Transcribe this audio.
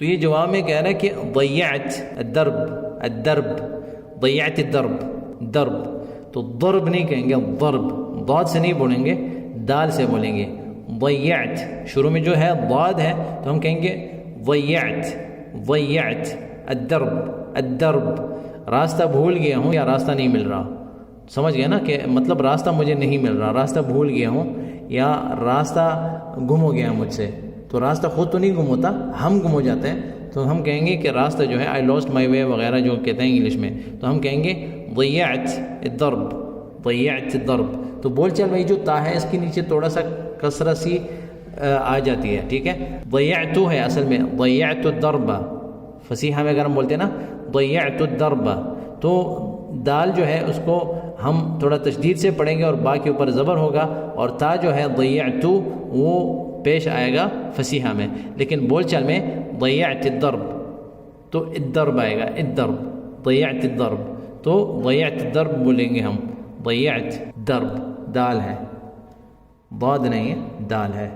تو یہ جواب میں کہہ رہا ہے کہ ضیعت الدرب، الدرب، ضیعت الدرب، درب، تو ضرب نہیں کہیں گے، ضرب، ضاد سے نہیں بولیں گے، دال سے بولیں گے. ضیعت شروع میں جو ہے ضاد ہے تو ہم کہیں گے ضیعت، ضیعت الدرب، الدرب، راستہ بھول گیا ہوں یا راستہ نہیں مل رہا. سمجھ گئے نا کہ مطلب راستہ مجھے نہیں مل رہا، راستہ بھول گیا ہوں یا راستہ گم ہو گیا مجھ سے. تو راستہ خود تو نہیں گم ہوتا، ہم گم ہو جاتے ہیں. تو ہم کہیں گے کہ راستہ جو ہے آئی لاسٹ مائی وے وغیرہ جو کہتے ہیں انگلش میں، تو ہم کہیں گے ضیعت الضرب، ضیعت الضرب. تو بول چل بھائی جو تا ہے اس کے نیچے تھوڑا سا کسرہ سی آ جاتی ہے، ٹھیک ہے. ضیعت ہے اصل میں ضیعت الضرب، فصیحہ میں اگر ہم بولتے ہیں نا ضیعت الضرب، تو دال جو ہے اس کو ہم تھوڑا تشدید سے پڑھیں گے اور با کے اوپر زبر ہوگا، اور تا جو ہے ضیعت وہ پیش آئے گا فصیحہ میں. لیکن بول چال میں ضیعت الضرب تو الضرب آئے گا، الضرب، ضیعت الضرب. تو ضیعت الضرب بولیں گے ہم، ضیعت ضرب، دال ہے، ضاد نہیں ہے، دال ہے.